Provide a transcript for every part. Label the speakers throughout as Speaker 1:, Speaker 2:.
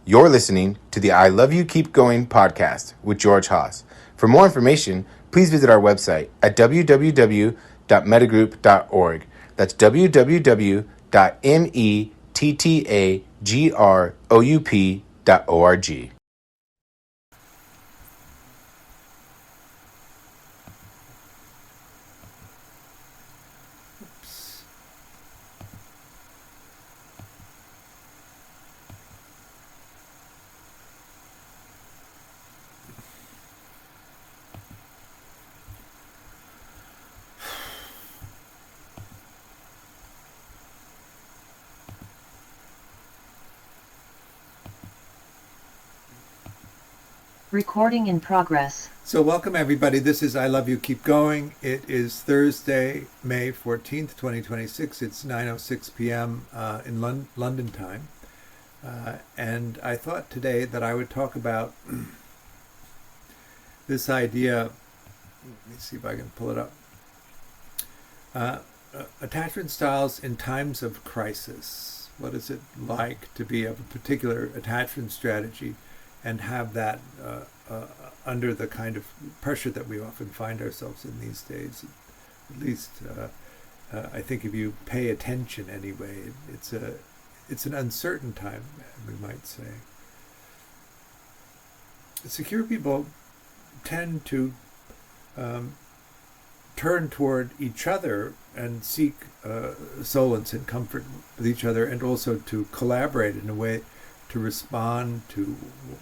Speaker 1: You're listening to the I Love You Keep Going podcast with George Haas. For more information, please visit our website at www.mettagroup.org. That's www.mettagroup.org.
Speaker 2: Recording in progress.
Speaker 3: So welcome everybody. This is I Love You Keep Going. It is Thursday, May 14th, 2026. It's 9:06 p.m. In London time. And I thought today that I would talk about this idea. Let me see if I can pull it up. Attachment styles in times of crisis. What is it like to be of a particular attachment strategy and have that under the kind of pressure that we often find ourselves in these days? At least I think if you pay attention anyway, it's an uncertain time, we might say. Secure people tend to turn toward each other and seek solace and comfort with each other, and also to collaborate in a way to respond to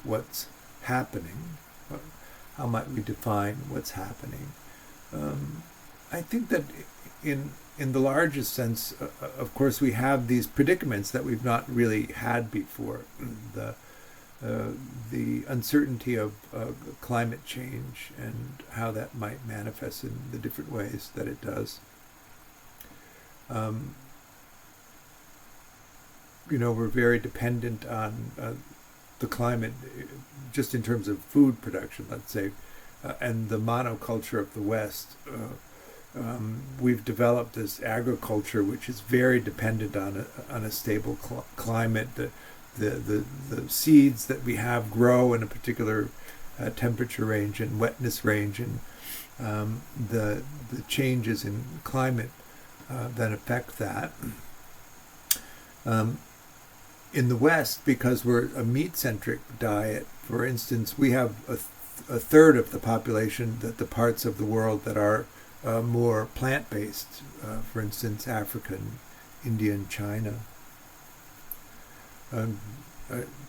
Speaker 3: what's happening. How might we define what's happening? I think that in the largest sense, of course, we have these predicaments that we've not really had before. The uncertainty of climate change and how that might manifest in the different ways that it does. We're very dependent on the climate, just in terms of food production, let's say, and the monoculture of the West. We've developed this agriculture which is very dependent on a stable climate. The seeds that we have grow in a particular temperature range and wetness range, and the changes in climate that affect that. In the West, because we're a meat-centric diet, for instance, we have a third of the population, that the parts of the world that are more plant-based, for instance, Africa, and India, and China.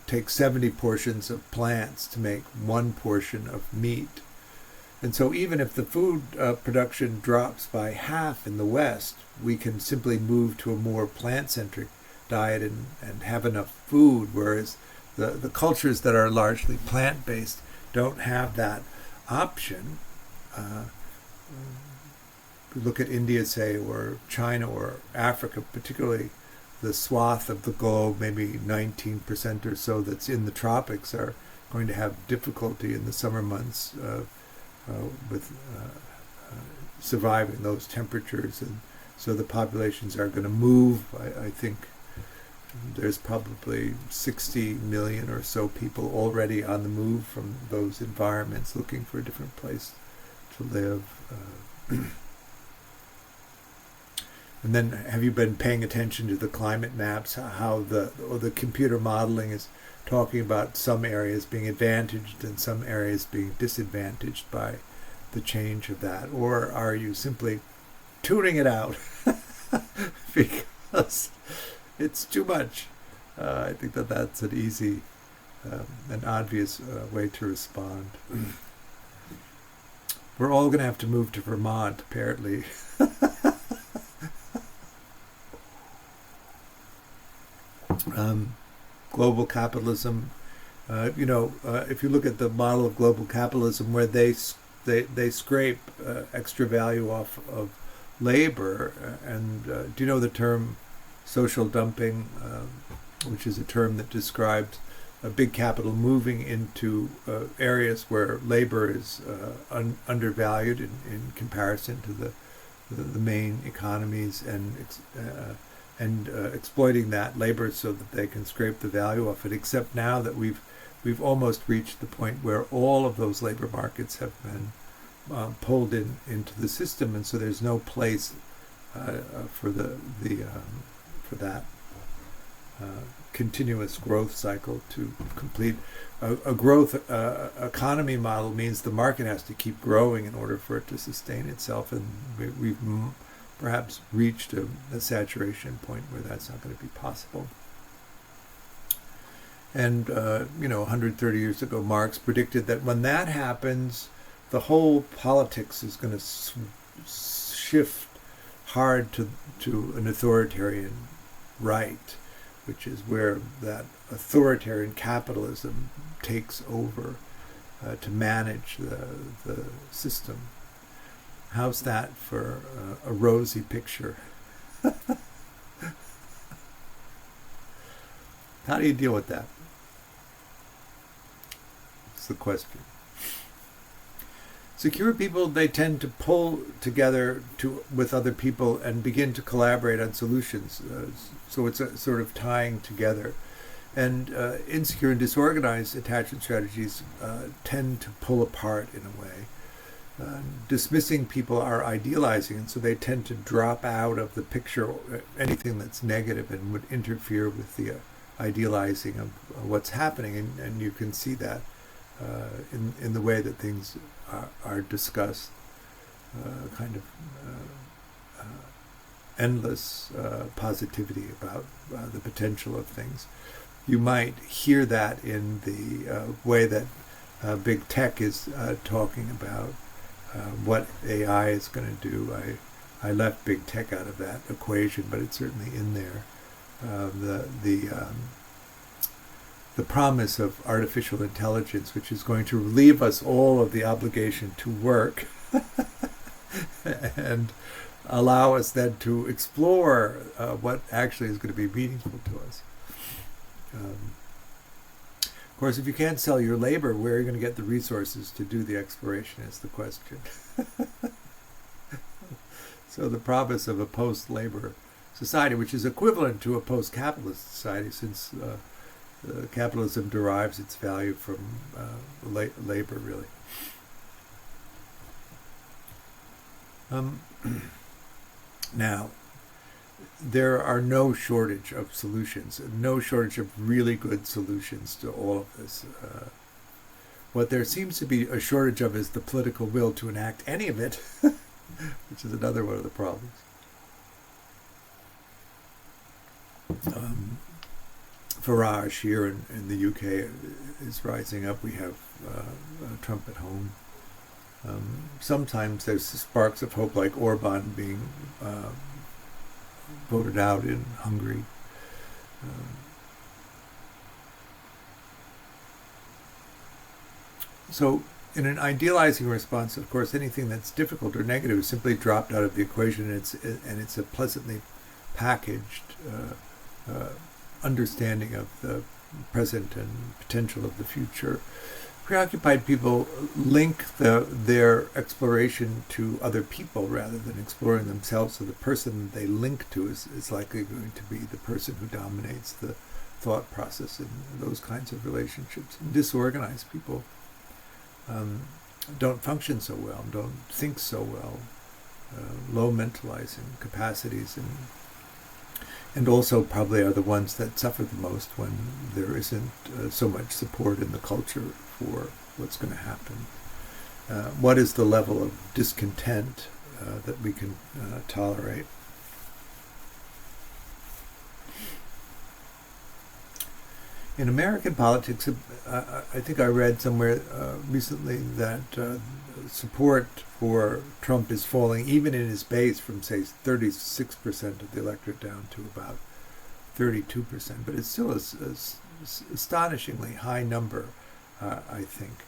Speaker 3: Take 70 portions of plants to make 1 portion of meat. And so even if the food production drops by half in the West, we can simply move to a more plant-centric diet and have enough food, whereas the cultures that are largely plant-based don't have that option. Look at India, say, or China, or Africa, particularly the swath of the globe, maybe 19% or so that's in the tropics, are going to have difficulty in the summer months with surviving those temperatures, and so the populations are going to move. I think there's probably 60 million or so people already on the move from those environments, looking for a different place to live. And then, have you been paying attention to the climate maps? How the computer modeling is talking about some areas being advantaged and some areas being disadvantaged by the change of that? Or are you simply tuning it out because it's too much? I think that's an easy and obvious way to respond. We're all going to have to move to Vermont, apparently. Global capitalism, if you look at the model of global capitalism, where they scrape extra value off of labor, and do you know the term social dumping, which is a term that describes a big capital moving into areas where labor is undervalued in comparison to the main economies, and and exploiting that labor so that they can scrape the value off it. Except now that we've almost reached the point where all of those labor markets have been pulled into the system, and so there's no place for for that continuous growth cycle to complete. A growth economy model means the market has to keep growing in order for it to sustain itself, and we've perhaps reached a saturation point where that's not going to be possible. And 130 years ago, Marx predicted that when that happens, the whole politics is going to shift hard to an authoritarian right, which is where that authoritarian capitalism takes over to manage the system. How's that for a rosy picture? How do you deal with that? That's the question. Secure people, they tend to pull together with other people and begin to collaborate on solutions. So it's a sort of tying together. And insecure and disorganized attachment strategies tend to pull apart in a way. Dismissing people are idealizing, and so they tend to drop out of the picture anything that's negative and would interfere with the idealizing of what's happening. And you can see that in the way that things are discussed, kind of endless positivity about the potential of things. You might hear that in the way that big tech is talking about what AI is going to do. I left big tech out of that equation, but it's certainly in there. The promise of artificial intelligence, which is going to relieve us all of the obligation to work and allow us then to explore what actually is going to be meaningful to us. Of course, if you can't sell your labor, where are you going to get the resources to do the exploration is the question. So the promise of a post-labor society, which is equivalent to a post-capitalist society, since capitalism derives its value from labor, really. Now, there are no shortage of solutions, no shortage of really good solutions to all of this. What there seems to be a shortage of is the political will to enact any of it, which is another one of the problems. Farage here in the UK is rising up. We have Trump at home. Sometimes there's sparks of hope, like Orban being voted out in Hungary. So in an idealizing response, of course, anything that's difficult or negative is simply dropped out of the equation, and it's a pleasantly packaged understanding of the present and potential of the future. Preoccupied people link their exploration to other people rather than exploring themselves, so the person they link to is likely going to be the person who dominates the thought process in those kinds of relationships. And disorganized people don't function so well, don't think so well, low mentalizing capacities, and also probably are the ones that suffer the most when there isn't so much support in the culture for what's going to happen. What is the level of discontent that we can tolerate? In American politics, I think I read somewhere recently that support for Trump is falling, even in his base, from, say, 36% of the electorate down to about 32%. But it's still an astonishingly high number, I think,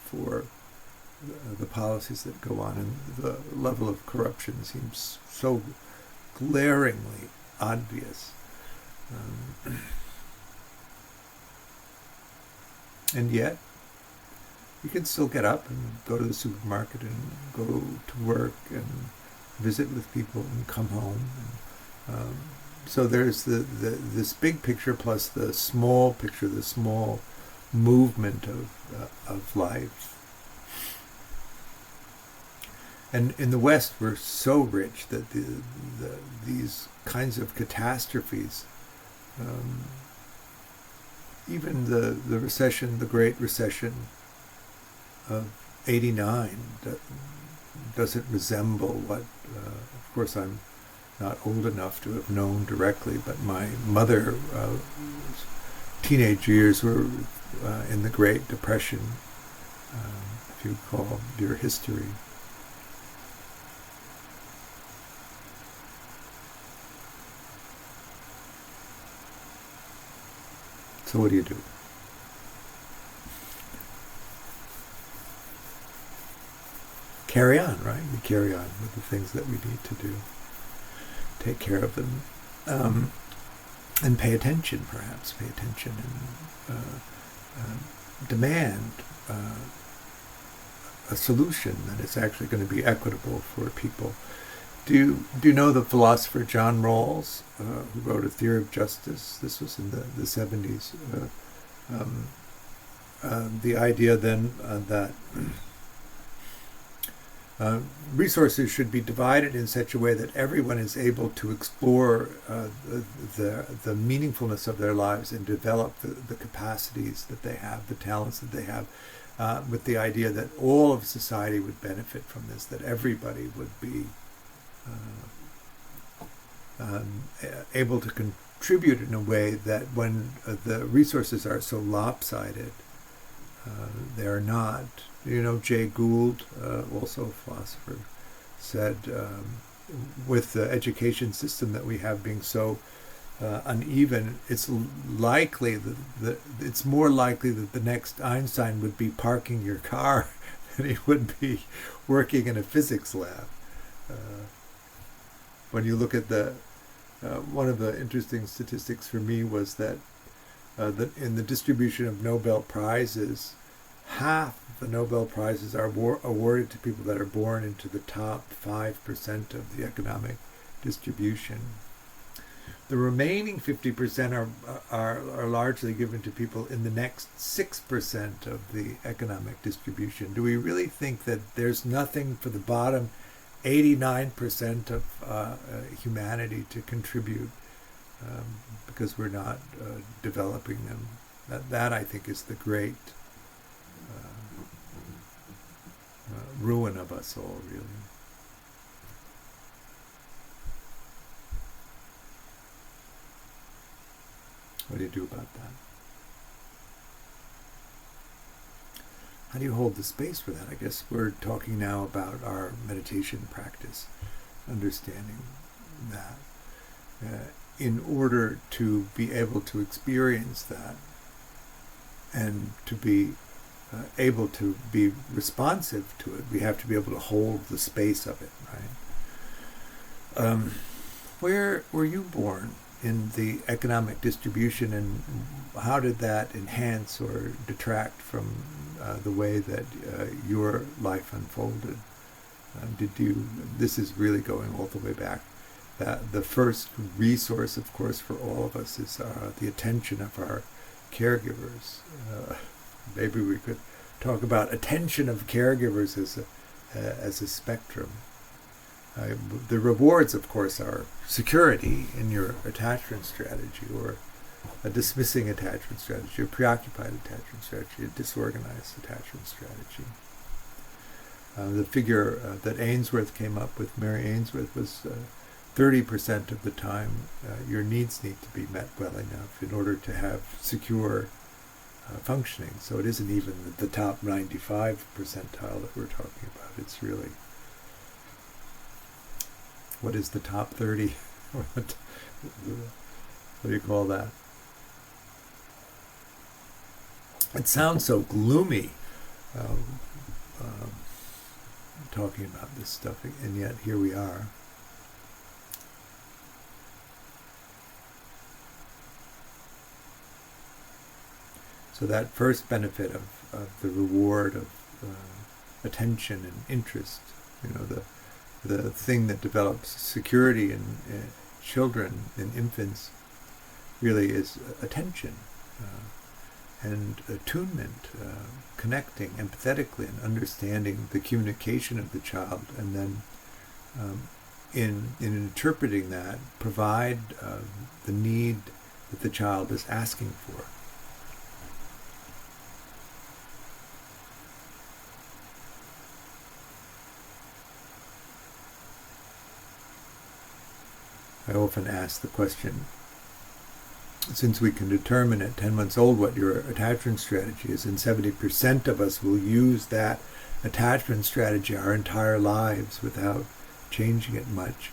Speaker 3: for the policies that go on. And the level of corruption seems so glaringly obvious. And yet, you can still get up and go to the supermarket and go to work and visit with people and come home. And, so there's this big picture plus the small picture, the small movement of life. And in the West, we're so rich that these kinds of catastrophes, even the recession, the Great Recession of '89, doesn't resemble what, of course, I'm not old enough to have known directly, but my mother, teenage years were in the Great Depression, if you call your history. So what do you do? Carry on, right? We carry on with the things that we need to do. Take care of them. And pay attention, perhaps. Pay attention and demand a solution that is actually going to be equitable for people. Do you know the philosopher John Rawls, who wrote A Theory of Justice? This was in the 70s. The idea then that resources should be divided in such a way that everyone is able to explore the meaningfulness of their lives and develop the capacities that they have, the talents that they have, with the idea that all of society would benefit from this, that everybody would be able to contribute in a way that when the resources are so lopsided, they're not. You know, Jay Gould, also a philosopher, said with the education system that we have being so uneven, it's likely that it's more likely that the next Einstein would be parking your car than he would be working in a physics lab. When you look at one of the interesting statistics for me was that in the distribution of Nobel Prizes, half the Nobel Prizes are awarded to people that are born into the top 5% of the economic distribution. The remaining 50% are largely given to people in the next 6% of the economic distribution. Do we really think that there's nothing for the bottom 89% of humanity to contribute because we're not developing them? That I think is the great ruin of us all, really. What do you do about that? How do you hold the space for that? I guess we're talking now about our meditation practice, understanding that in order to be able to experience that and to be able to be responsive to it, we have to be able to hold the space of it, right? Where were you born in the economic distribution, and how did that enhance or detract from the way that your life unfolded? This is really going all the way back. The first resource, of course, for all of us is the attention of our caregivers. Maybe we could talk about attention of caregivers as a spectrum. The rewards, of course, are security in your attachment strategy, or a dismissing attachment strategy, a preoccupied attachment strategy, a disorganized attachment strategy. The figure that Ainsworth came up with, Mary Ainsworth, was 30% of the time your needs need to be met well enough in order to have secure functioning. So it isn't even the top 95 percentile that we're talking about. It's really, what is the top 30? What do you call that? It sounds so gloomy talking about this stuff, and yet here we are. So that first benefit of the reward of attention and interest, the thing that develops security children and infants really is attention and attunement, connecting empathetically and understanding the communication of the child, and then in interpreting that, provide the need that the child is asking for. I often ask the question, since we can determine at 10 months old what your attachment strategy is, and 70% of us will use that attachment strategy our entire lives without changing it much,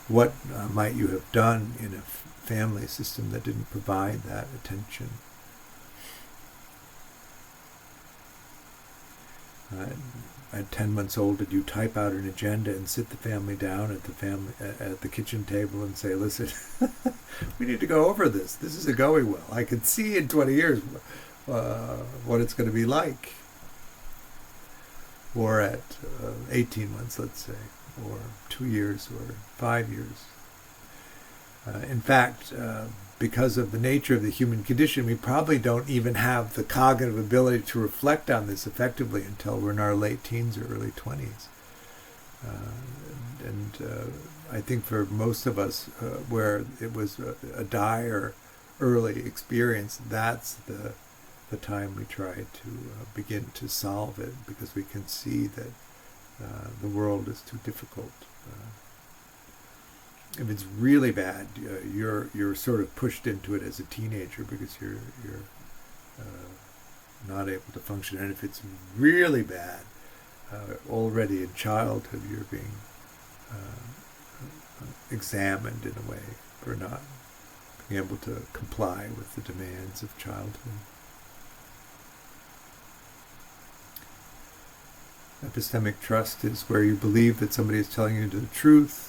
Speaker 3: what might you have done in a family system that didn't provide that attention? At 10 months old, did you type out an agenda and sit the family down at the kitchen table and say, listen, we need to go over this. This isn't going well. I can see in 20 years what it's going to be like. Or at 18 months, let's say, or 2 years, or 5 years. In fact, because of the nature of the human condition, we probably don't even have the cognitive ability to reflect on this effectively until we're in our late teens or early 20s. I think for most of us, where it was a dire early experience, that's the time we try to begin to solve it, because we can see that the world is too difficult. If it's really bad, you're sort of pushed into it as a teenager because you're not able to function. And if it's really bad, already in childhood, you're being examined in a way for not being able to comply with the demands of childhood. Epistemic trust is where you believe that somebody is telling you the truth.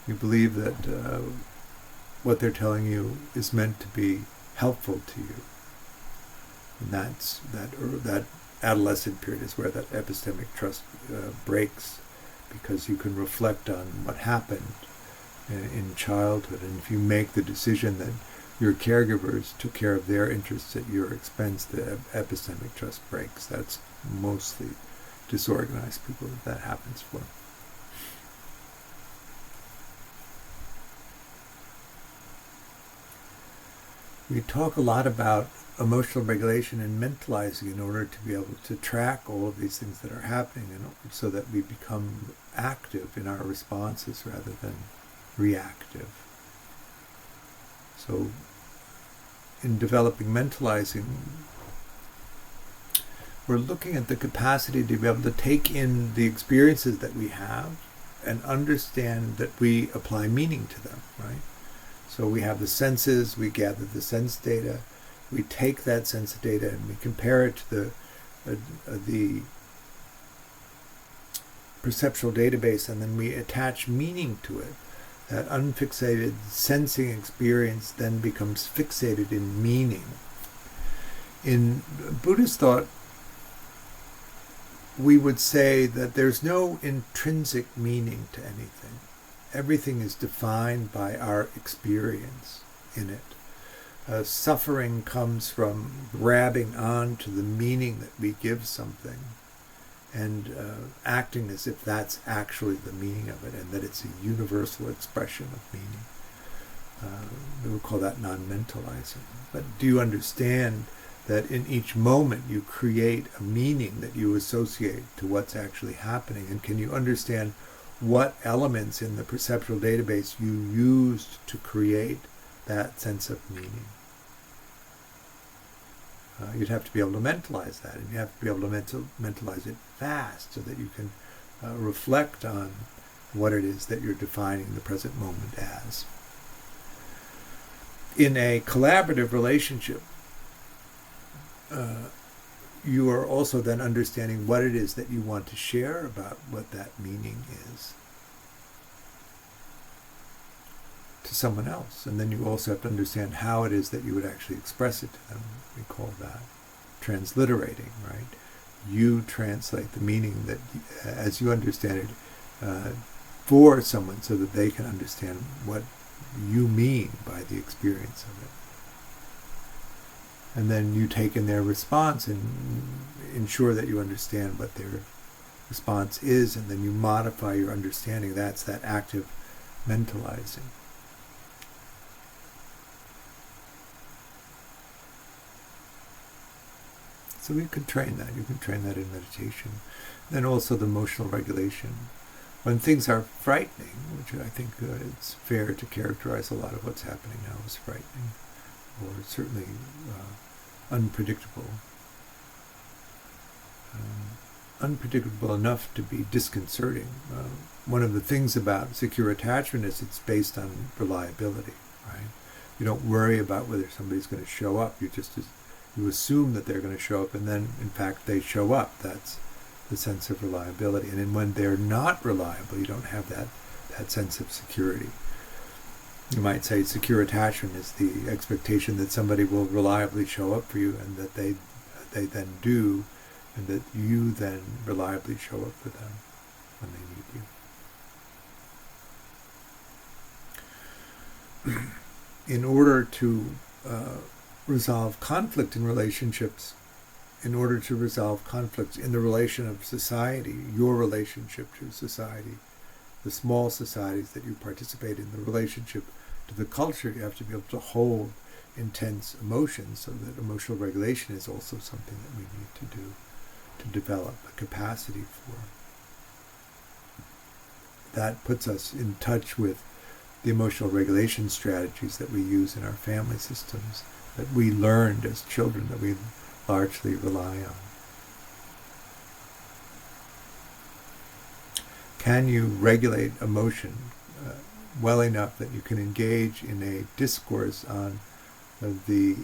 Speaker 3: You believe that what they're telling you is meant to be helpful to you. And that adolescent period is where that epistemic trust breaks, because you can reflect on what happened in childhood. And if you make the decision that your caregivers took care of their interests at your expense, the epistemic trust breaks. That's mostly disorganized people that happens for. We talk a lot about emotional regulation and mentalizing in order to be able to track all of these things that are happening, and so that we become active in our responses rather than reactive. So in developing mentalizing, we're looking at the capacity to be able to take in the experiences that we have and understand that we apply meaning to them, right? So we have the senses, we gather the sense data, we take that sense data and we compare it to the perceptual database, and then we attach meaning to it. That unfixated sensing experience then becomes fixated in meaning. In Buddhist thought, we would say that there's no intrinsic meaning to anything. Everything is defined by our experience in it. Suffering comes from grabbing on to the meaning that we give something and acting as if that's actually the meaning of it, and that it's a universal expression of meaning. We would call that non-mentalizing. But do you understand that in each moment you create a meaning that you associate to what's actually happening? And can you understand what elements in the perceptual database you used to create that sense of meaning? You'd have to be able to mentalize that, and you have to be able to mentalize it fast so that you can reflect on what it is that you're defining the present moment as. In a collaborative relationship, you are also then understanding what it is that you want to share about what that meaning is to someone else. And then you also have to understand how it is that you would actually express it to them. We call that transliterating, right? You translate the meaning that, as you understand it, for someone so that they can understand what you mean by the experience of it. And then you take in their response and ensure that you understand what their response is, and then you modify your understanding. That's that active mentalizing. So you can train that. You can train that in meditation. Then also the emotional regulation. When things are frightening, which I think it's fair to characterize a lot of what's happening now as frightening, or certainly unpredictable. Unpredictable enough to be disconcerting. One of the things about secure attachment is it's based on reliability, right? You don't worry about whether somebody's going to show up. You assume that they're going to show up, and then, in fact, they show up. That's the sense of reliability. And then when they're not reliable, you don't have that sense of security. You might say secure attachment is the expectation that somebody will reliably show up for you, and that they then do, and that you then reliably show up for them when they need you. In order to resolve conflict in relationships, in order to resolve conflicts in the relation of society, your relationship to society, the small societies that you participate in, the relationship to the culture, you have to be able to hold intense emotions, so that emotional regulation is also something that we need to do, to develop a capacity for. That puts us in touch with the emotional regulation strategies that we use in our family systems, that we learned as children, that we largely rely on. Can you regulate emotion well enough that you can engage in a discourse on the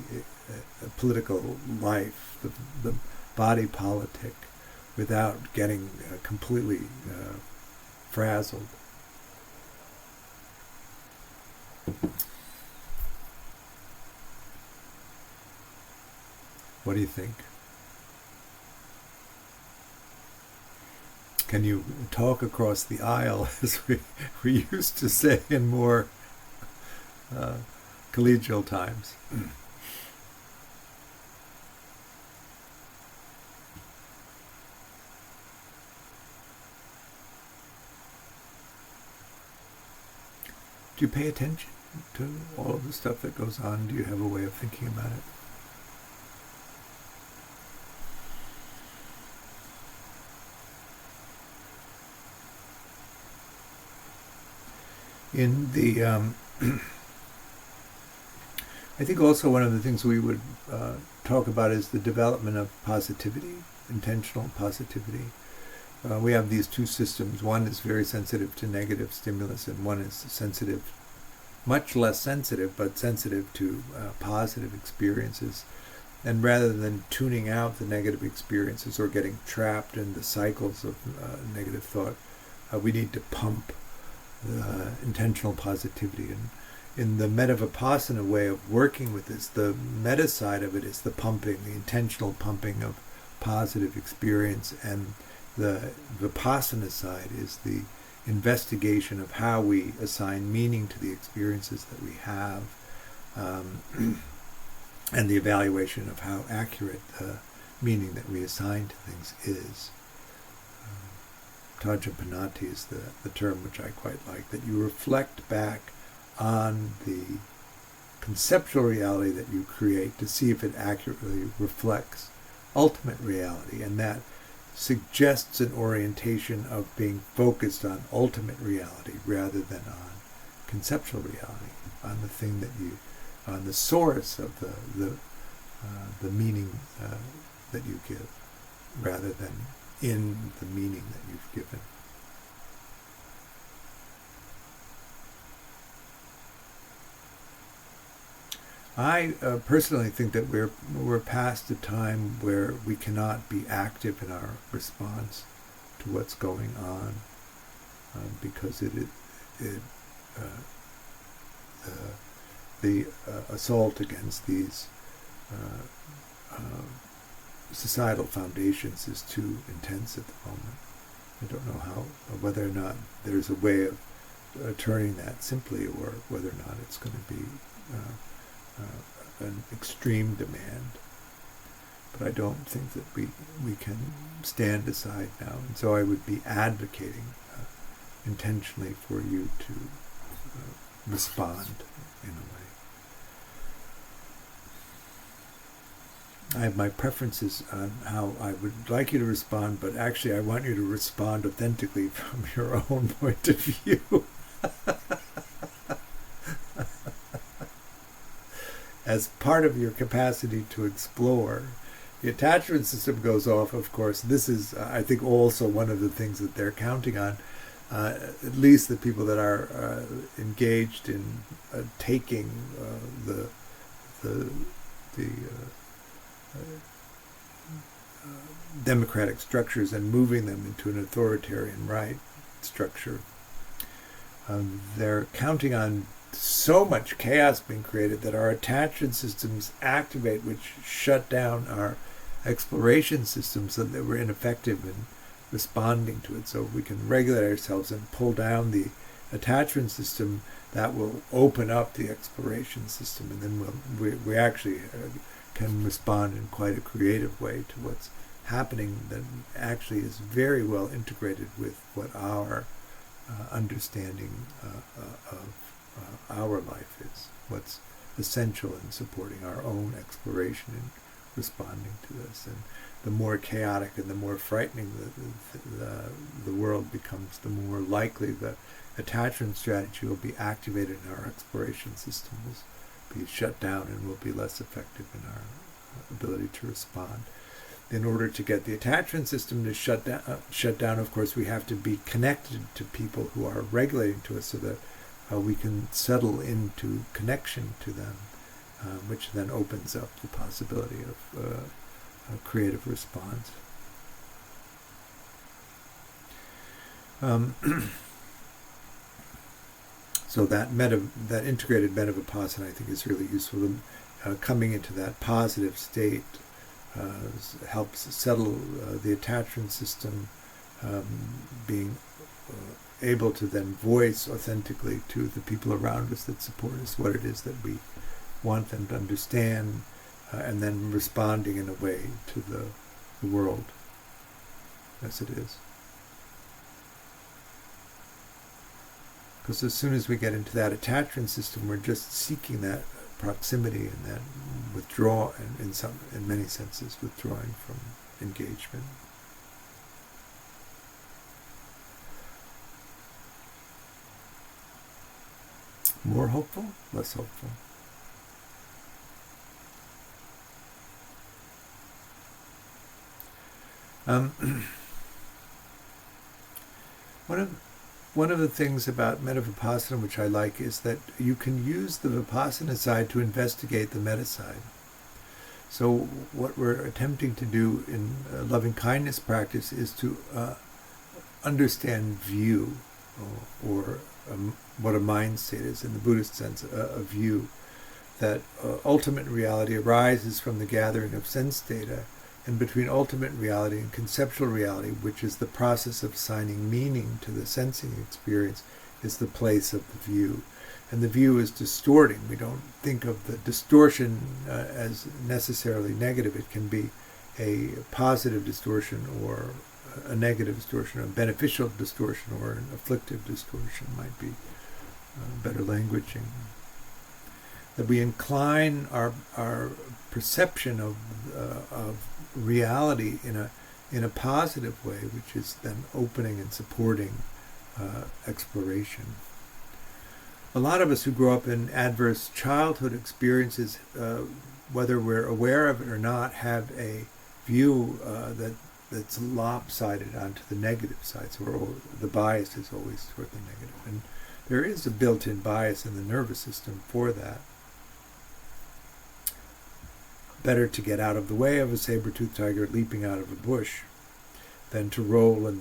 Speaker 3: political life, the body politic, without getting completely frazzled? What do you think? Can you talk across the aisle, as we used to say in more collegial times? Do you pay attention to all of the stuff that goes on? Do you have a way of thinking about it? In the, I think also one of the things we would talk about is the development of positivity, intentional positivity. We have these two systems. One is very sensitive to negative stimulus, and one is sensitive, much less sensitive, but sensitive to positive experiences. And rather than tuning out the negative experiences or getting trapped in the cycles of negative thought, we need to pump intentional positivity. And in the Metta-Vipassana way of working with this, the metta side of it is the pumping, the intentional pumping of positive experience, and the Vipassana side is the investigation of how we assign meaning to the experiences that we have, and the evaluation of how accurate the meaning that we assign to things is. Tajampanati is the term which I quite like, that you reflect back on the conceptual reality that you create to see if it accurately reflects ultimate reality, and that suggests an orientation of being focused on ultimate reality rather than on conceptual reality, on the thing that you, on the source of the meaning that you give, rather than in the meaning that you've given. I personally think that we're past the time where we cannot be active in our response to what's going on, because the assault against these societal foundations is too intense at the moment. I don't know whether or not there's a way of turning that simply, or whether or not it's going to be an extreme demand. But I don't think that we can stand aside now. And so I would be advocating intentionally for you to respond in a way. I have my preferences on how I would like you to respond, but actually I want you to respond authentically from your own point of view. As part of your capacity to explore. The attachment system goes off, of course. This is, I think, also one of the things that they're counting on. At least the people that are engaged in taking the democratic structures and moving them into an authoritarian right structure. They're counting on so much chaos being created that our attachment systems activate, which shut down our exploration systems so that we're ineffective in responding to it. So if we can regulate ourselves and pull down the attachment system, that will open up the exploration system, and then we actually can respond in quite a creative way to what's happening that actually is very well integrated with what our understanding of our life is, what's essential in supporting our own exploration and responding to this. And the more chaotic and the more frightening the world becomes, the more likely the attachment strategy will be activated in our exploration system, will be shut down, and will be less effective in our ability to respond. In order to get the attachment system to shut down, of course, we have to be connected to people who are regulating to us so that we can settle into connection to them, which then opens up the possibility of a creative response. So that integrated meta-vipassana, I think, is really useful. Coming into that positive state helps settle the attachment system, being able to then voice authentically to the people around us that support us what it is that we want them to understand, and then responding in a way to the world as it is. Because as soon as we get into that attachment system, we're just seeking that proximity and that withdrawal, and in many senses, withdrawing from engagement. More hopeful, less hopeful. One of the things about metta-vipassana which I like is that you can use the vipassana side to investigate the metta side. So what we're attempting to do in loving kindness practice is to understand view, or what a mind state is in the Buddhist sense, a view, that ultimate reality arises from the gathering of sense data, and between ultimate reality and conceptual reality, which is the process of assigning meaning to the sensing experience, is the place of the view. And the view is distorting. We don't think of the distortion as necessarily negative. It can be a positive distortion, or a negative distortion, a beneficial distortion, or an afflictive distortion might be better languaging. That we incline our perception of reality in a positive way, which is then opening and supporting exploration. A lot of us who grow up in adverse childhood experiences, whether we're aware of it or not, have a view that's lopsided onto the negative side. So the bias is always toward the negative. And there is a built-in bias in the nervous system for that. Better to get out of the way of a saber-toothed tiger leaping out of a bush than to roll in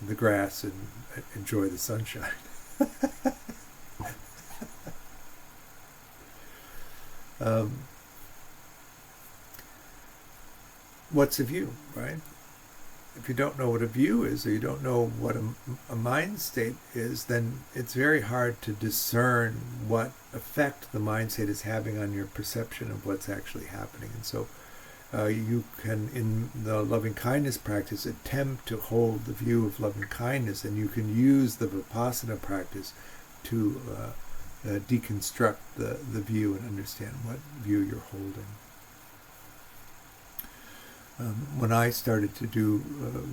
Speaker 3: the grass and enjoy the sunshine. What's the view, right? if you don't know what a view is, or you don't know what a mind state is, then it's very hard to discern what effect the mind state is having on your perception of what's actually happening. And so you can, in the loving kindness practice, attempt to hold the view of loving kindness, and you can use the Vipassana practice to deconstruct the view and understand what view you're holding. When I started to do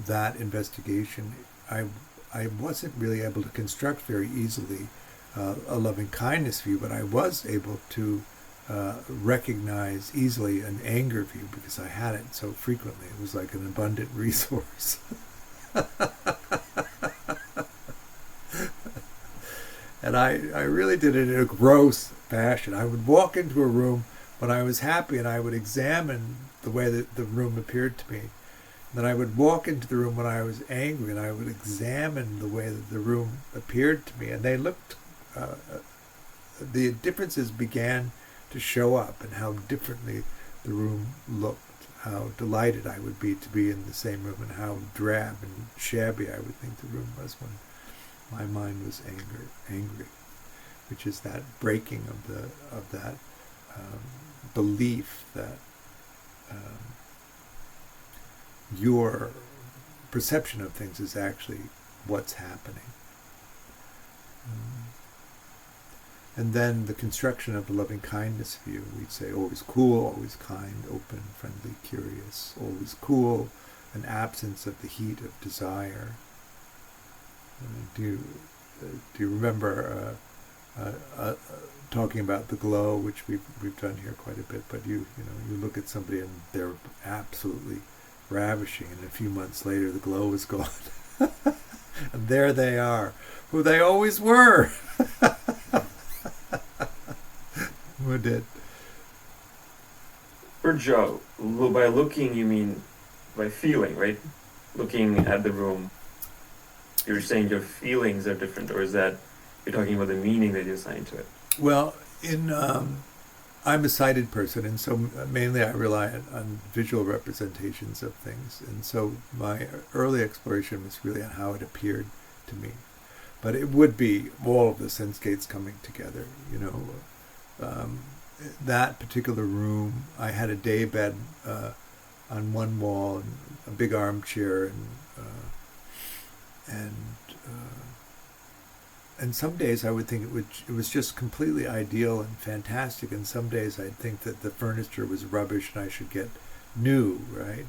Speaker 3: that investigation, I wasn't really able to construct very easily a loving kindness view, but I was able to recognize easily an anger view because I had it so frequently. It was like an abundant resource. And I really did it in a gross fashion. I would walk into a room when I was happy and I would examine the way that the room appeared to me. Then I would walk into the room when I was angry and I would examine the way that the room appeared to me. And they looked, the differences began to show up and how differently the room looked, how delighted I would be to be in the same room, and how drab and shabby I would think the room was when my mind was angry, which is that breaking of that belief that your perception of things is actually what's happening. And then the construction of the loving kindness view, we'd say always cool, always kind, open, friendly, curious, always cool, an absence of the heat of desire. Do you remember talking about the glow, which we've done here quite a bit? But you look at somebody and they're absolutely ravishing, and a few months later the glow is gone, and there they are, who they always were. Who did?
Speaker 4: For Joe, by looking, you mean by feeling, right? Looking at the room, you're saying your feelings are different, or is that you're talking about the meaning that you assign to it?
Speaker 3: Well, I'm a sighted person, and so mainly I rely on visual representations of things. And so my early exploration was really on how it appeared to me. But it would be all of the sense gates coming together, that particular room, I had a day bed on one wall, and a big armchair, and some days I would think it was just completely ideal and fantastic, and some days I'd think that the furniture was rubbish and I should get new, right?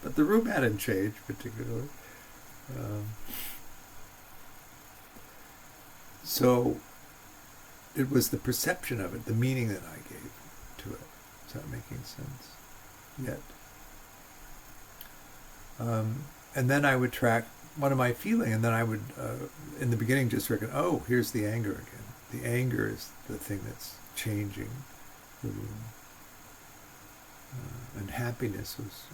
Speaker 3: But the room hadn't changed particularly. So it was the perception of it, the meaning that I gave to it. Is that making sense yet? And then I would track, what am I feeling? And then I would, in the beginning, just reckon, oh, here's the anger again. The anger is the thing that's changing the room. And happiness was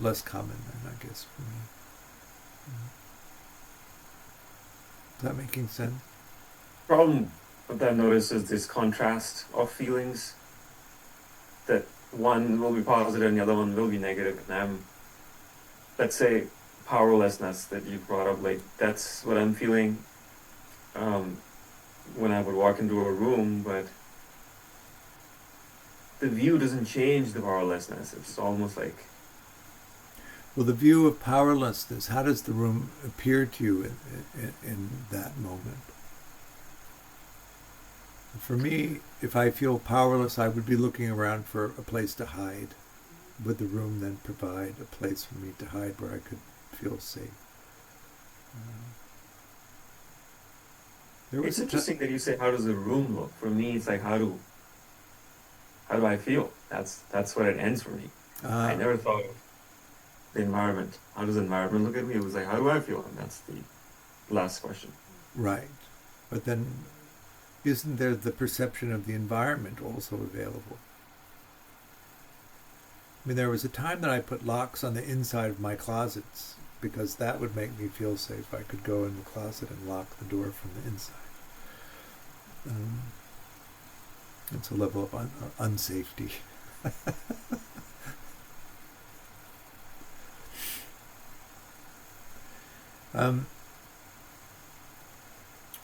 Speaker 3: less common then, I guess, for me. Is that making sense?
Speaker 4: Problem with that notice is this contrast of feelings, that one will be positive and the other one will be negative. And let's say, powerlessness that you brought up, like that's what I'm feeling when I would walk into a room, but the view doesn't change the powerlessness. It's almost like...
Speaker 3: Well, the view of powerlessness, how does the room appear to you in that moment? For me, if I feel powerless, I would be looking around for a place to hide. Would the room then provide a place for me to hide where I could feel safe?
Speaker 4: It's interesting that you say, how does the room look? For me, it's like, how do I feel? That's what it ends for me. I never thought of the environment. How does the environment look at me? It was like, how do I feel? And that's the last question.
Speaker 3: Right. But then, isn't there the perception of the environment also available? I mean, there was a time that I put locks on the inside of my closets because that would make me feel safe. I could go in the closet and lock the door from the inside. It's a level of unsafety.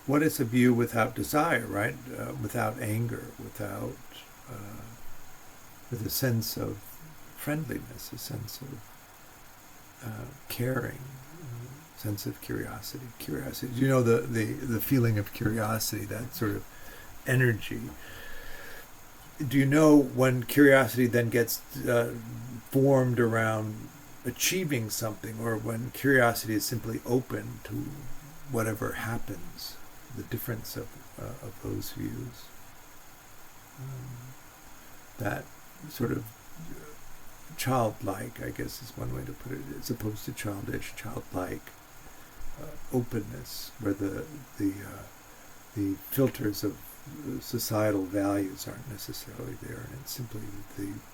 Speaker 3: What is a view without desire, right? Without anger, with a sense of friendliness, a sense of caring, sense of curiosity. Curiosity. You know, the feeling of curiosity, that sort of energy. Do you know when curiosity then gets formed around achieving something, or when curiosity is simply open to whatever happens, the difference of those views? That sort of childlike, I guess is one way to put it, as opposed to childish, childlike openness, where the filters of societal values aren't necessarily there, and it's simply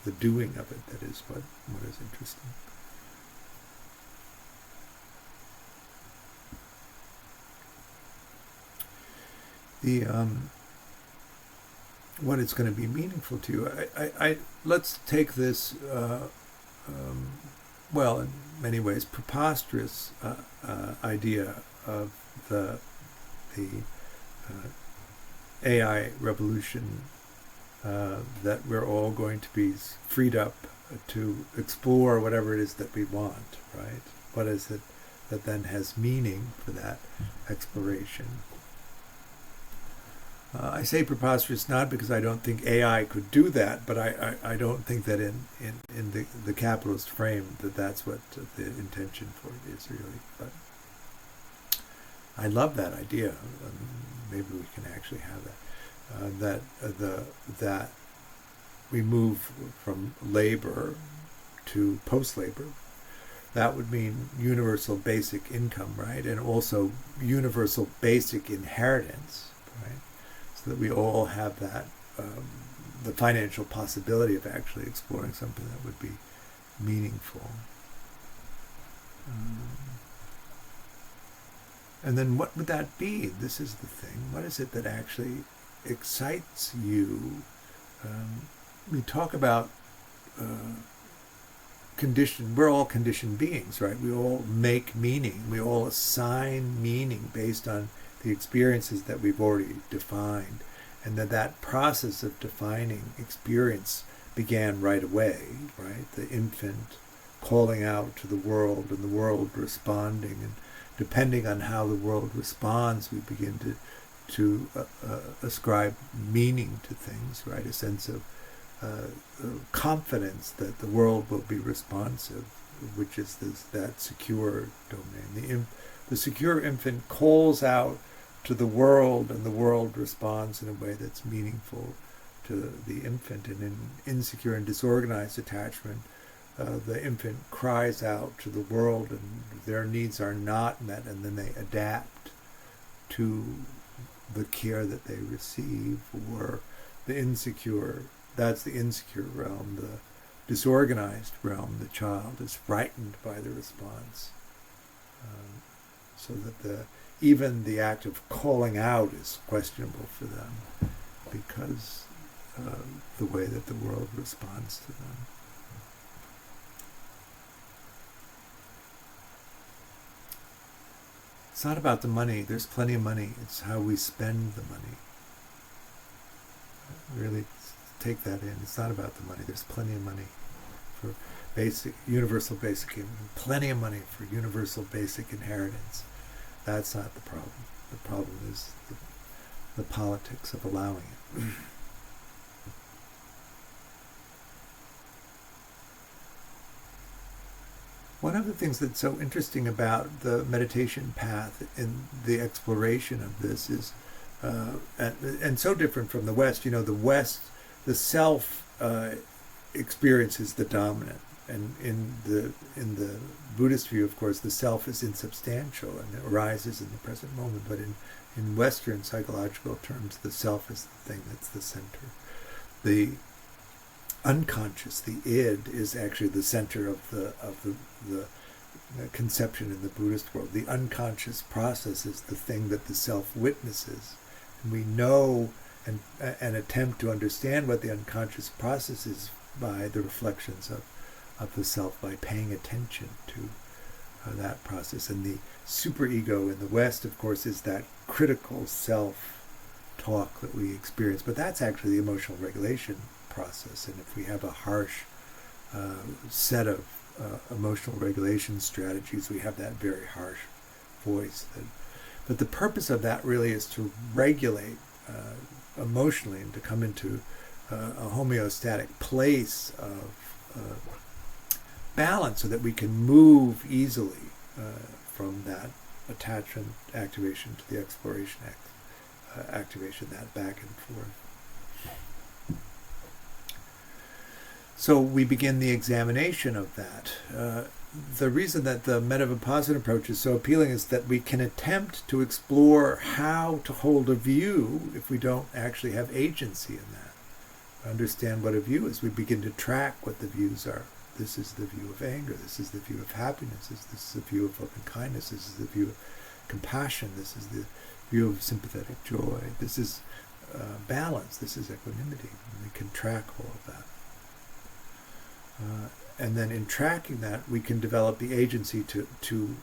Speaker 3: the doing of it that is what is interesting. What it's going to be meaningful to you. I let's take this, well, in many ways, preposterous idea of the AI revolution, that we're all going to be freed up to explore whatever it is that we want, right? What is it that then has meaning for that exploration? I say preposterous not because I don't think AI could do that, but I don't think that in the capitalist frame that's what the intention for it is really. But I love that idea. Maybe we can actually have that. That we move from labor to post-labor. That would mean universal basic income, right? And also universal basic inheritance, right? So that we all have that, the financial possibility of actually exploring something that would be meaningful. And then what would that be? This is the thing. What is it that actually excites you? We talk about we're all conditioned beings, right? We all make meaning. We all assign meaning based on the experiences that we've already defined. And that process of defining experience began right away, right? The infant calling out to the world and the world responding. And depending on how the world responds, we begin to ascribe meaning to things, right? A sense of confidence that the world will be responsive, which is that secure domain. The secure infant calls out to the world, and the world responds in a way that's meaningful to the infant. And in insecure and disorganized attachment, the infant cries out to the world, and their needs are not met, and then they adapt to the care that they receive. Or the insecure, that's the insecure realm. The disorganized realm, the child is frightened by the response, so that even the act of calling out is questionable for them because the way that the world responds to them. It's not about the money. There's plenty of money. It's how we spend the money. Really take that in. It's not about the money. There's plenty of money for universal basic income. Plenty of money for universal basic inheritance. That's not the problem. The problem is the politics of allowing it. One of the things that's so interesting about the meditation path in the exploration of this is, and so different from the West. You know, the West, the self experience is the dominant, and in the Buddhist view, of course, the self is insubstantial and it arises in the present moment. But in Western psychological terms, the self is the thing that's the center. The unconscious, the id, is actually the center of the conception in the Buddhist world. The unconscious process is the thing that the self witnesses, and we know and attempt to understand what the unconscious process is by the reflections of the self, by paying attention to that process. And the superego in the West, of course, is that critical self-talk that we experience. But that's actually the emotional regulation process. And if we have a harsh set of emotional regulation strategies, we have that very harsh voice. But the purpose of that really is to regulate emotionally and to come into a homeostatic place of balance so that we can move easily from that attachment activation to the exploration activation, that back and forth. So we begin the examination of that. The reason that the meta-vipassana approach is so appealing is that we can attempt to explore how to hold a view if we don't actually have agency in that. Understand what a view is. We begin to track what the views are. This is the view of anger. This is the view of happiness. This is the view of loving kindness. This is the view of compassion. This is the view of sympathetic joy. This is balance. This is equanimity. And we can track all of that. And then in tracking that, we can develop the agency to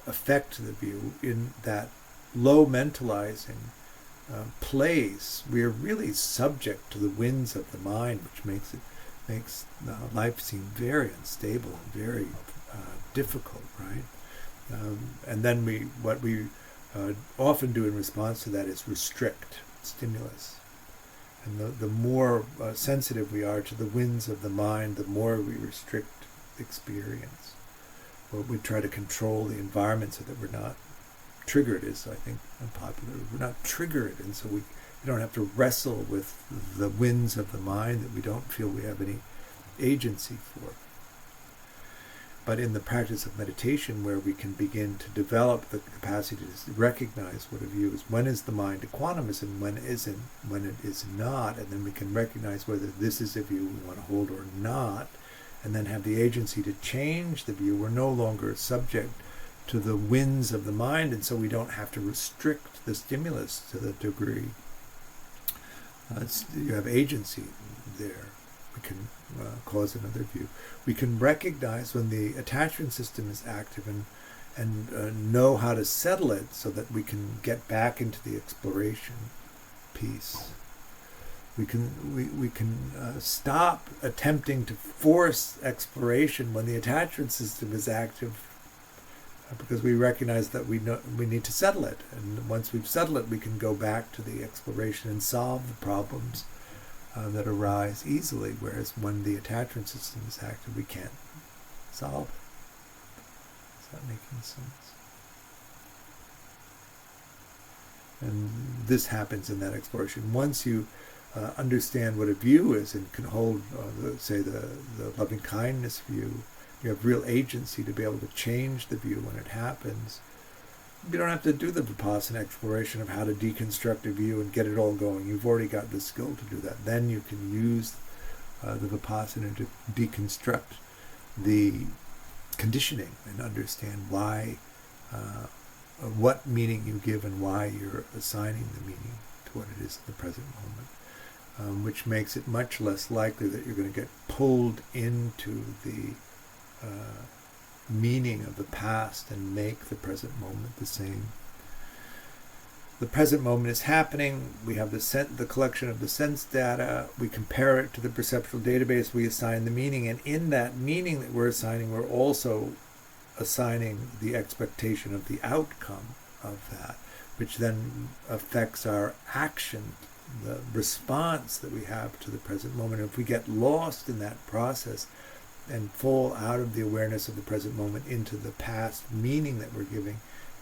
Speaker 3: affect the view in that low mentalizing place. We are really subject to the winds of the mind, which makes life seem very unstable and very difficult, right? And then what we often do in response to that is restrict stimulus. And the more sensitive we are to the winds of the mind, the more we restrict experience. Or we try to control the environment so that we're not triggered, is I think unpopular. We're not triggered, and so we don't have to wrestle with the winds of the mind that we don't feel we have any agency for. But in the practice of meditation, where we can begin to develop the capacity to recognize what a view is, when is the mind equanimous and when isn't, when it is not, and then we can recognize whether this is a view we want to hold or not, and then have the agency to change the view. We're no longer subject to the winds of the mind, and so we don't have to restrict the stimulus to the degree. You have agency there. We can cause another view. We can recognize when the attachment system is active and know how to settle it so that we can get back into the exploration piece. We can stop attempting to force exploration when the attachment system is active, because we recognize that we need to settle it, and once we've settled it, we can go back to the exploration and solve the problems that arise easily, whereas when the attachment system is active, we can't solve it. Is that making sense? And this happens in that exploration. Once you understand what a view is and can hold, the loving kindness view, you have real agency to be able to change the view when it happens. You don't have to do the Vipassana exploration of how to deconstruct a view and get it all going. You've already got the skill to do that. Then you can use the Vipassana to deconstruct the conditioning and understand why, what meaning you give and why you're assigning the meaning to what it is in the present moment, which makes it much less likely that you're going to get pulled into the meaning of the past and make the present moment the same. The present moment is happening. We have the collection of the sense data. We compare it to the perceptual database. We assign the meaning, and in that meaning that we're assigning, we're also assigning the expectation of the outcome of that, which then affects our action, the response that we have to the present moment. If we get lost in that process and fall out of the awareness of the present moment into the past meaning that we're giving,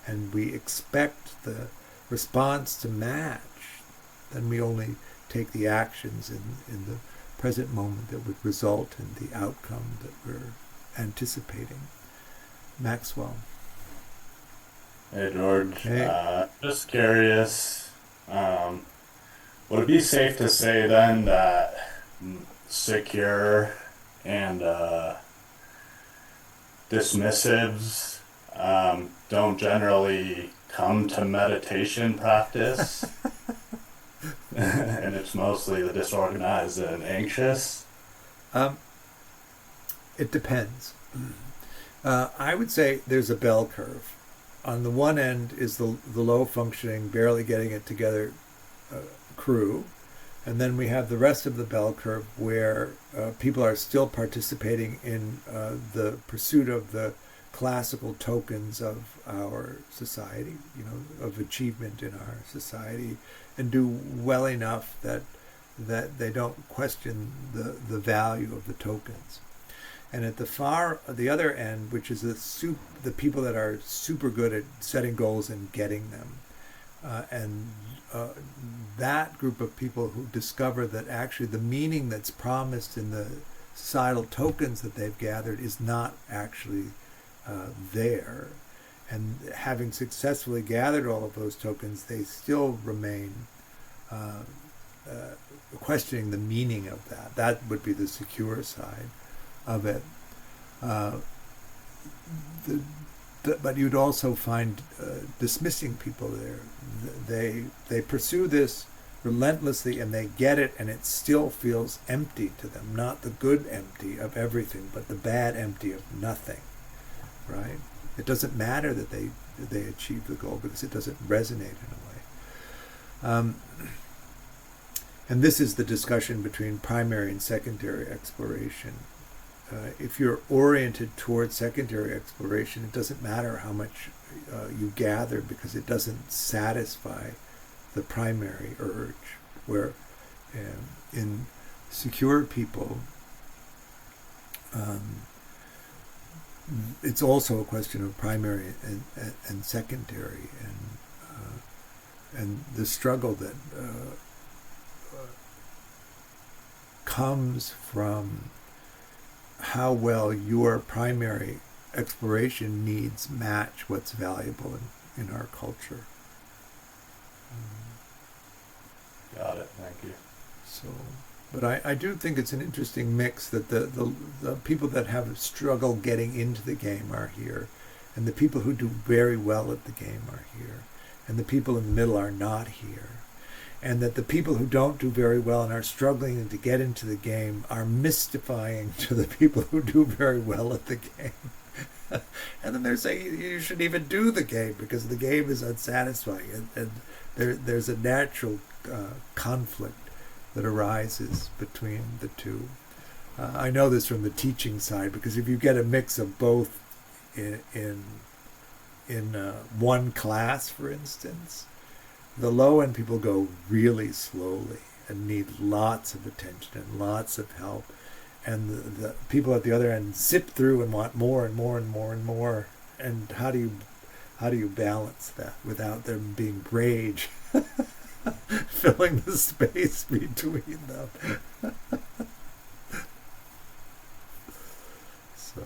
Speaker 3: and we expect the response to match, then we only take the actions in the present moment that would result in the outcome that we're anticipating. Maxwell.
Speaker 5: Hey George,
Speaker 3: Hey.
Speaker 5: just curious, would it be safe to say then that secure and dismissives don't generally come to meditation practice, and it's mostly the disorganized and anxious?
Speaker 3: It depends. I would say there's a bell curve. On the one end is the low functioning, barely getting it together crew. And then we have the rest of the bell curve where people are still participating in the pursuit of the classical tokens of our society, of achievement in our society, and do well enough that they don't question the value of the tokens. And at the other end, which is the people that are super good at setting goals and getting them, and that group of people who discover that actually the meaning that's promised in the societal tokens that they've gathered is not actually there. And having successfully gathered all of those tokens, they still remain questioning the meaning of that. That would be the secure side of it. But you'd also find dismissing people there. They pursue this relentlessly and they get it, and it still feels empty to them. Not the good empty of everything, but the bad empty of nothing. Right? It doesn't matter that they achieve the goal because it doesn't resonate in a way. And this is the discussion between primary and secondary exploration. If you're oriented towards secondary exploration, it doesn't matter how much you gather because it doesn't satisfy the primary urge. Where in secure people, it's also a question of primary and secondary, and the struggle that comes from how well your primary exploration needs match what's valuable in our culture.
Speaker 5: Got it. Thank you.
Speaker 3: So, but I do think it's an interesting mix that the people that have struggle getting into the game are here, and the people who do very well at the game are here, and the people in the middle are not here. And that the people who don't do very well and are struggling to get into the game are mystifying to the people who do very well at the game. And then they're saying you shouldn't even do the game because the game is unsatisfying. And there's a natural conflict that arises between the two. I know this from the teaching side because if you get a mix of both in one class, for instance, the low-end people go really slowly and need lots of attention and lots of help. And the people at the other end zip through and want more and more and more and more. And how do you balance that without them being rage filling the space between them? So,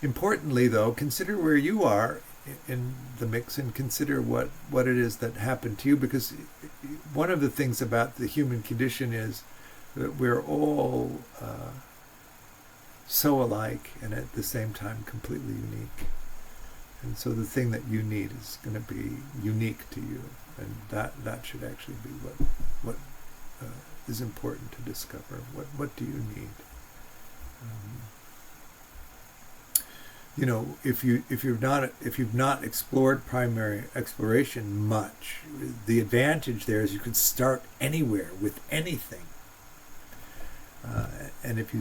Speaker 3: importantly, though, consider where you are in the mix and consider what it is that happened to you, because one of the things about the human condition is that we're all so alike and at the same time completely unique. And so the thing that you need is going to be unique to you, and that should actually be what is important to discover. What do you need? If you've not explored primary exploration much, the advantage there is you can start anywhere with anything. And if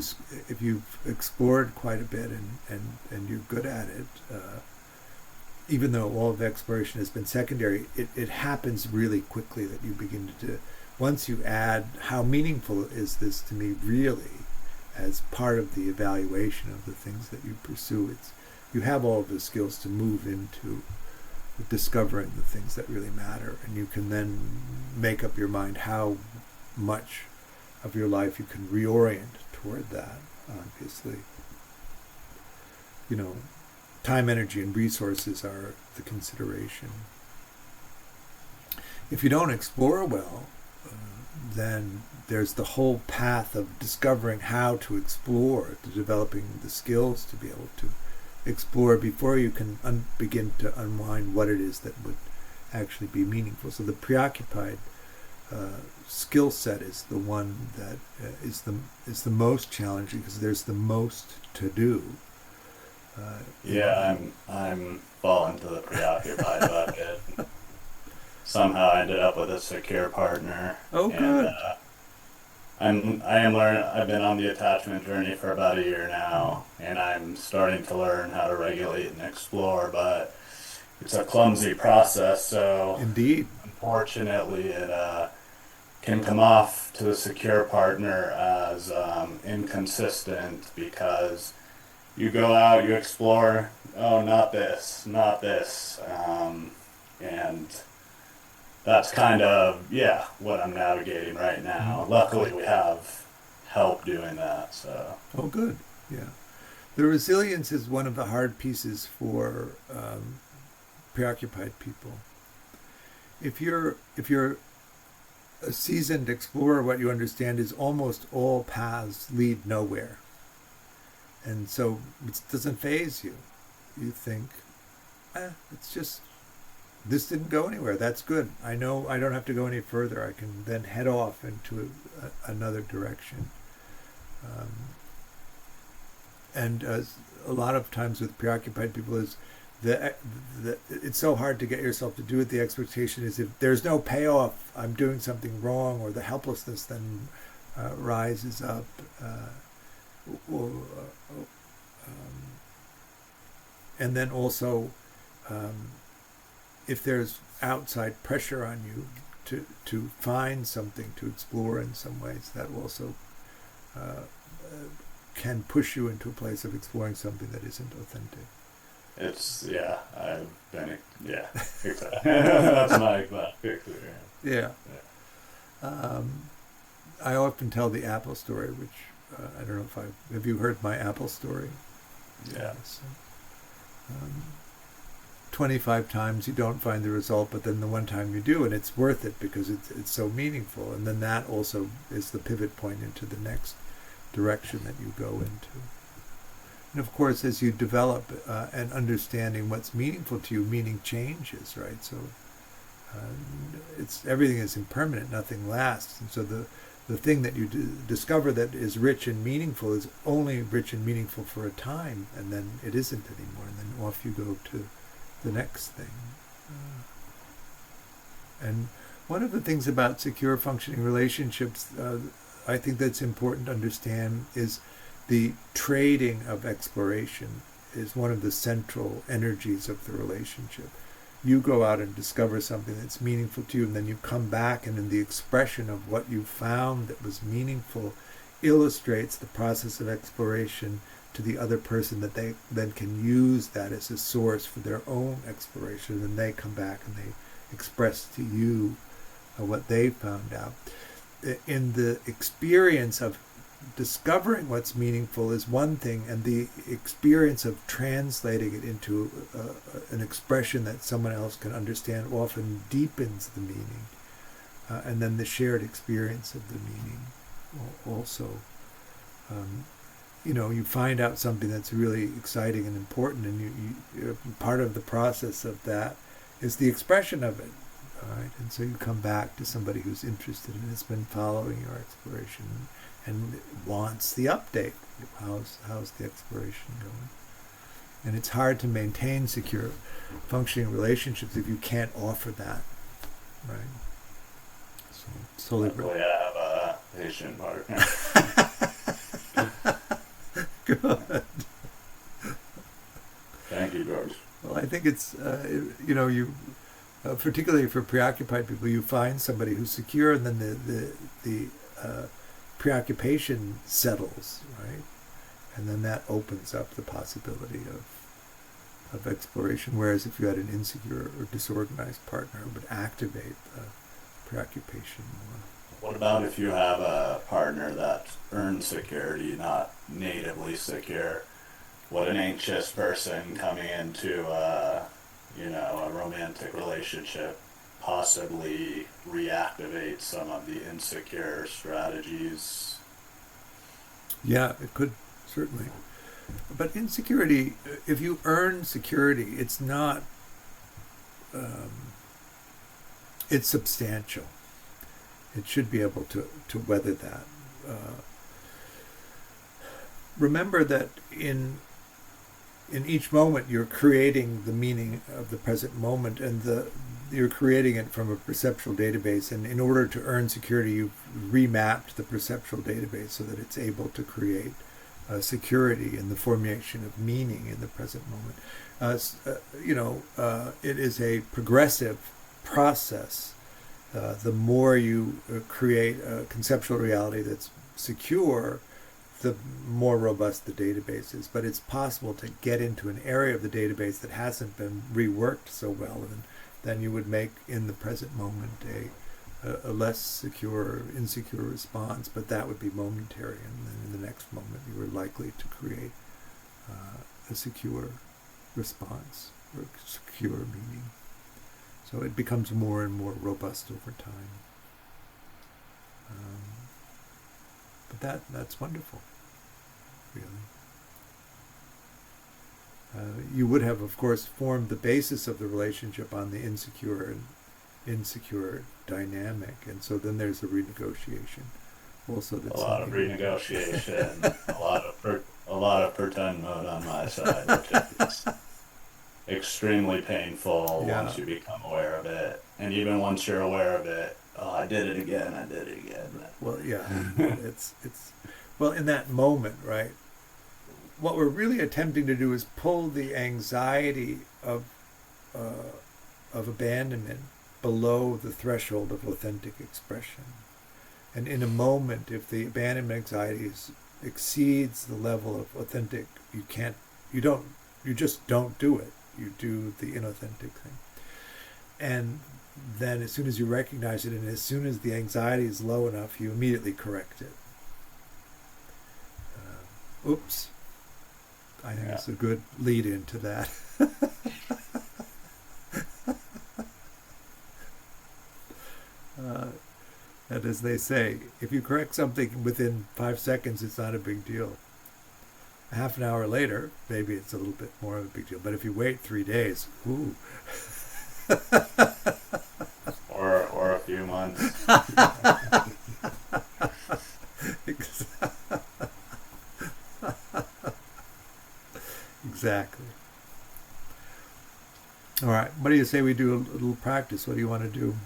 Speaker 3: you've explored quite a bit and you're good at it, even though all of the exploration has been secondary, it happens really quickly that you begin to, once you add how meaningful is this to me really as part of the evaluation of the things that you pursue, you have all of the skills to move into discovering the things that really matter, and you can then make up your mind how much of your life you can reorient toward that. Obviously, time, energy, and resources are the consideration. If you don't explore well, then there's the whole path of discovering how to explore, to developing the skills to be able to explore before you can begin to unwind what it is that would actually be meaningful. So the preoccupied skill set is the one that is the most challenging because there's the most to do.
Speaker 5: Yeah, I'm falling to the preoccupied bucket. Somehow I ended up with a secure partner.
Speaker 3: Oh,
Speaker 5: and,
Speaker 3: good.
Speaker 5: I am learning. I've been on the attachment journey for about a year now, and I'm starting to learn how to regulate and explore. But it's a clumsy process, so
Speaker 3: Indeed.
Speaker 5: unfortunately, it can come off to the secure partner as inconsistent because you go out, you explore. Oh, not this, not this, and that's kind of what I'm navigating right now. Luckily, we have help doing that. So
Speaker 3: Oh, good. Yeah. The resilience is one of the hard pieces for preoccupied people. If you're a seasoned explorer, what you understand is almost all paths lead nowhere. And so it doesn't faze you. You think, it's just, this didn't go anywhere. That's good. I know I don't have to go any further. I can then head off into another direction. And a lot of times with preoccupied people is it's so hard to get yourself to do it. The expectation is if there's no payoff, I'm doing something wrong, or the helplessness then rises up. And then also, if there's outside pressure on you to find something to explore in some ways, that also can push you into a place of exploring something that isn't authentic.
Speaker 5: I've been exactly. That's my exact experience.
Speaker 3: Yeah. I often tell the apple story, which I don't know if have you heard my apple story?
Speaker 5: Yeah.
Speaker 3: So, 25 times you don't find the result, but then the one time you do, and it's worth it because it's so meaningful. And then that also is the pivot point into the next direction that you go into. And of course, as you develop an understanding what's meaningful to you, meaning changes, right? So everything is impermanent, nothing lasts. And so the thing that you discover that is rich and meaningful is only rich and meaningful for a time, and then it isn't anymore, and then off you go to the next thing. And one of the things about secure functioning relationships I think that's important to understand is the trading of exploration is one of the central energies of the relationship. You go out and discover something that's meaningful to you, and then you come back, and in the expression of what you found that was meaningful illustrates the process of exploration to the other person, that they then can use that as a source for their own exploration, and they come back and they express to you what they found out. In the experience of discovering what's meaningful is one thing, and the experience of translating it into an expression that someone else can understand often deepens the meaning. And then the shared experience of the meaning also. You find out something that's really exciting and important, and you part of the process of that is the expression of it. All right, and so you come back to somebody who's interested and has been following your exploration and wants the update. How's the exploration going? And it's hard to maintain secure, functioning relationships if you can't offer that, right? So
Speaker 5: Luckily, I have a patient partner.
Speaker 3: Good.
Speaker 5: Thank you, George.
Speaker 3: Well, I think it's you. Particularly for preoccupied people, you find somebody who's secure, and then the preoccupation settles, right? And then that opens up the possibility of exploration. Whereas if you had an insecure or disorganized partner, it would activate the preoccupation more.
Speaker 5: What about if you have a partner that's earned security, not natively secure? Would an anxious person coming into a romantic relationship possibly reactivate some of the insecure strategies?
Speaker 3: Yeah, it could, certainly. But insecurity, if you earn security, it's not, it's substantial. it should be able to weather that. Remember that in each moment you're creating the meaning of the present moment, and you're creating it from a perceptual database, and in order to earn security you've remapped the perceptual database so that it's able to create security in the formation of meaning in the present moment. It is a progressive process. The more you create a conceptual reality that's secure, the more robust the database is. But it's possible to get into an area of the database that hasn't been reworked so well, and then you would make in the present moment a less secure, insecure response, but that would be momentary, and then in the next moment you were likely to create a secure response or secure meaning. So it becomes more and more robust over time. But that's wonderful, really. You would have, of course, formed the basis of the relationship on the insecure dynamic, and so then there's a renegotiation. Also, that's
Speaker 5: a lot of renegotiation, a lot of pretend mode on my side, which is extremely painful once you become aware of it, and even once you're aware of it, I did it again.
Speaker 3: Well, yeah, it's well, in that moment, right? What we're really attempting to do is pull the anxiety of abandonment below the threshold of authentic expression. And in a moment, if the abandonment anxiety exceeds the level of authentic, you just don't do it. You do the inauthentic thing. And then as soon as you recognize it, and as soon as the anxiety is low enough, you immediately correct it. Oops. I think it's a good lead into that. And as they say, if you correct something within 5 seconds, it's not a big deal. A half an hour later, maybe it's a little bit more of a big deal. But if you wait 3 days, ooh.
Speaker 5: or a few months.
Speaker 3: Exactly. All right. What do you say we do a little practice? What do you want to do?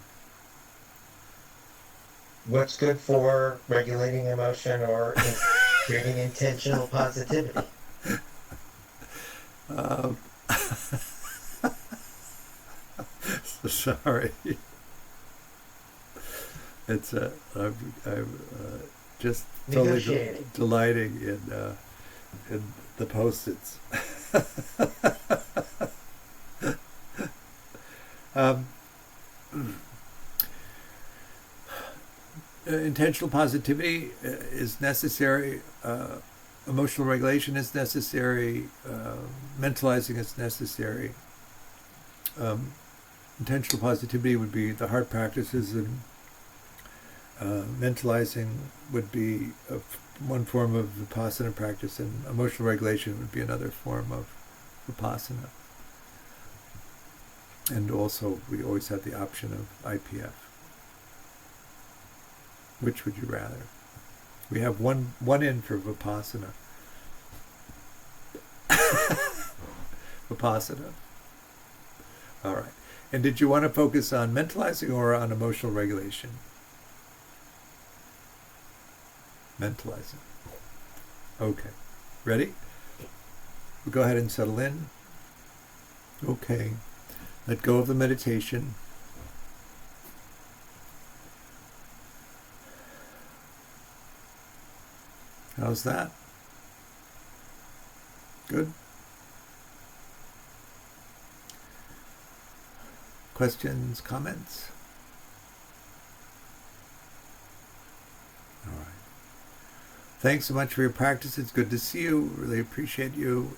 Speaker 6: What's good for regulating emotion or creating intentional positivity?
Speaker 3: Sorry. It's I'm just totally delighting in the Post-its. Intentional positivity is necessary. Emotional regulation is necessary. Mentalizing is necessary. Intentional positivity would be the heart practices, and mentalizing would be one form of vipassana practice, and emotional regulation would be another form of vipassana. And also, we always have the option of IPF. Which would you rather? We have one in for vipassana. Vipassana. All right. And did you want to focus on mentalizing or on emotional regulation? Mentalizing. Okay. Ready? We'll go ahead and settle in. Okay. Let go of the meditation. How's that? Good? Questions, comments? All right. Thanks so much for your practice. It's good to see you. Really appreciate you.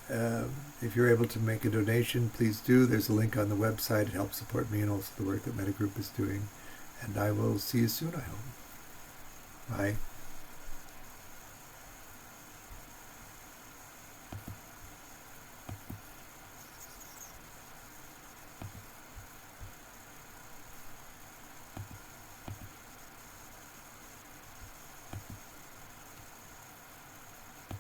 Speaker 3: If you're able to make a donation, please do. There's a link on the website. It helps support me and also the work that Mettagroup is doing. And I will see you soon, I hope. Bye.